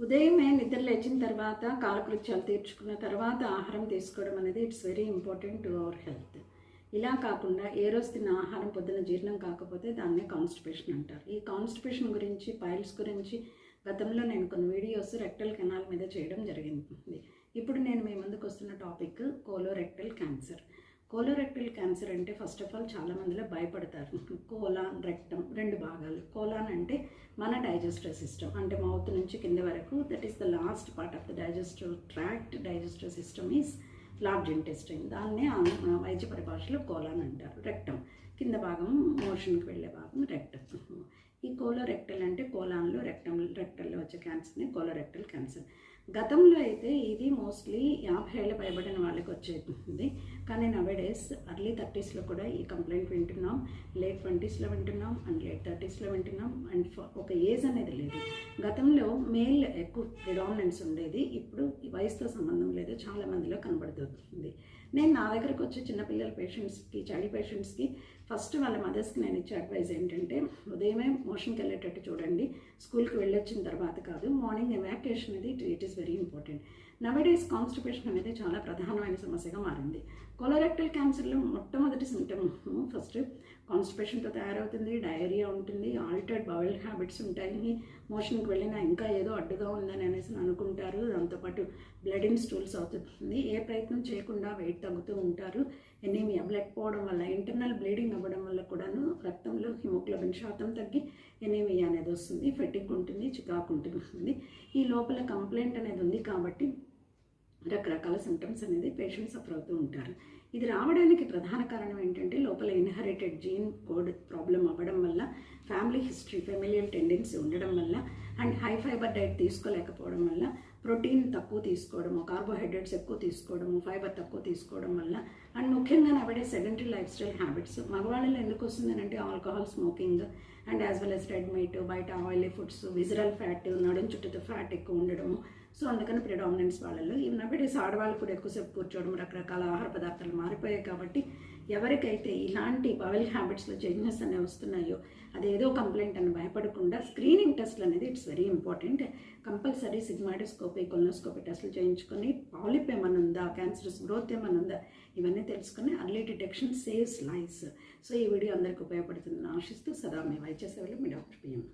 ఉదయమే నిద్ర లేచిన తర్వాత కాలకృత్యాలు తీర్చుకున్న తర్వాత ఆహారం తీసుకోవడం అనేది it's very important to our health. ఇలా కాకుండా ఏ రోజు తిన్న ఆహారం పొద్దున జీర్ణం కాకపోతే దాన్నే కాన్స్టిపేషన్ అంటారు. ఈ కాన్స్టిపేషన్ గురించి, పైల్స్ గురించి గతంలో నేను కొన్ని వీడియోస్ రెక్టల్ కెనాల్ మీద చేయడం జరిగింది. ఇప్పుడు నేను మీ ముందుకు వస్తున్న topic colorectal cancer. Colorectal cancer అంటే ఫస్ట్ ఆఫ్ ఆల్ చాలా మందిలో భయపడతారు. కోలాన్, రెక్టమ్ రెండు భాగాలు. కోలాన్ అంటే మన డైజెస్టివ్ సిస్టమ్, అంటే మౌత్ నుంచి కింద వరకు, that is the last part of the digestive tract. Digestive system is large intestine, దాన్నే వైద్య పరిభాషలో కోలాన్ అంటారు. రెక్టమ్ కింద భాగం, మోషన్కి వెళ్ళే భాగం రెక్టమ్. ఈ కోలోరెక్టల్ అంటే కోలాన్లో రెక్టల్లో వచ్చే క్యాన్సర్ని కోలోరెక్టల్ క్యాన్సర్. గతంలో అయితే ఇది మోస్ట్లీ 50 ఏళ్ళ పైబడిన వాళ్ళకి వచ్చేది, కానీ నవేడేస్ ఎర్లీ 30sలో కూడా ఈ కంప్లైంట్ వింటున్నాం, లేట్ 20sలో వింటున్నాం, అండ్ లేట్ 30sలో వింటున్నాం. అండ్ ఒక ఏజ్ అనేది లేదు. గతంలో మేల్ ఎక్కువ ప్రిడామినెన్స్ ఉండేది, ఇప్పుడు వయసుతో సంబంధం లేదు, చాలా మందిలో కనబడుతుంది. నేను నా దగ్గరకు వచ్చే చిన్నపిల్లల పేషెంట్స్కి, చైల్డ్ పేషెంట్స్కి ఫస్ట్ వాళ్ళ మదర్స్కి నేను ఇచ్చే అడ్వైజ్ ఏంటంటే, ఉదయమే మోషన్కి వెళ్ళేటట్టు చూడండి, స్కూల్కి వెళ్ళొచ్చిన తర్వాత కాదు. మార్నింగ్ ఎవాక్యుయేషన్ అనేది it is very important. Nowadays constipation అనేది చాలా ప్రధానమైన సమస్యగా మారింది. కోలోరెక్టల్ క్యాన్సర్లో మొట్టమొదటి సిమ్టమ్ ఫస్ట్ కాన్స్టిపేషన్తో తయారవుతుంది, డయేరియా ఉంటుంది, ఆల్టర్డ్ బవెల్ హ్యాబిట్స్ ఉంటాయి, మోషన్కి వెళ్ళినా ఇంకా ఏదో అడ్డుగా ఉందని అనేసి అనుకుంటారు, దాంతోపాటు బ్లడ్ ఇన్ స్టూల్స్ అవుతుంది, ఏ ప్రయత్నం చేయకుండా వెయిట్ తగ్గుతూ ఉంటారు, ఎనీమియా బ్లడ్ పోవడం వల్ల, ఇంటర్నల్ బ్లీడింగ్ అవ్వడం వల్ల కూడాను రక్తంలో హిమోగ్లోబిన్ శాతం తగ్గి ఎనీమియా అనేది వస్తుంది, ఫెటిగ్ ఉంటుంది, చికాకు ఉంటుంది. ఈ లోపల కంప్లైంట్ అనేది ఉంది కాబట్టి రకరకాల సిమ్టమ్స్ అనేది పేషెంట్స్ సఫర్ అవుతూ ఉంటారు. ఇది రావడానికి ప్రధాన కారణం ఏంటంటే, లోపల ఇన్హెరిటెడ్ జీన్ కోడ్ ప్రాబ్లం అవ్వడం వల్ల, ఫ్యామిలీ హిస్టరీ, ఫెమిలియల్ టెండెన్సీ ఉండడం వల్ల, అండ్ హై ఫైబర్ డైట్ తీసుకోలేకపోవడం వల్ల, ప్రోటీన్ తక్కువ తీసుకోవడము, కార్బోహైడ్రేట్స్ ఎక్కువ తీసుకోవడము, ఫైబర్ తక్కువ తీసుకోవడం వల్ల, అండ్ ముఖ్యంగా నవడే సెడెంటరీ లైఫ్ స్టైల్ హ్యాబిట్స్. మగవాళ్ళలో ఎందుకు వస్తుందని అంటే alcohol, smoking, and as well as red meat, బయట ఆయిలీ ఫుడ్స్, విజరల్ ఫ్యాట్, నడుం చుట్టూతో ఫ్యాట్ ఎక్కువ ఉండడము. సో అందుకని ప్రిడామినెన్స్ వాళ్ళలో ఈ నవడేస్ ఆడవాళ్ళు కూడా ఎక్కువసేపు కూర్చోవడం, రకరకాల ఆహార పదార్థాలు మారిపోయాయి కాబట్టి ఎవరికైతే ఇలాంటి బవెల్ హ్యాబిట్స్లో చేంజెస్ అనేవి వస్తున్నాయో, అదేదో కంప్లైంట్ అని భయపడకుండా స్క్రీనింగ్ టెస్ట్లు అనేది it's very important. Compulsory sigmoidoscopy, colonoscopy టెస్టులు చేయించుకొని పాలిప్ ఏమైనా ఉందా, క్యాన్సరస్ గ్రోత్ ఏమైనా ఉందా, ఇవన్నీ తెలుసుకొని early detection saves lives. So ఈ వీడియో అందరికీ ఉపయోగపడుతుందని ఆశిస్తూ సదా మీ వైద్య సేవలు మీ డాక్టర్ పిఎం.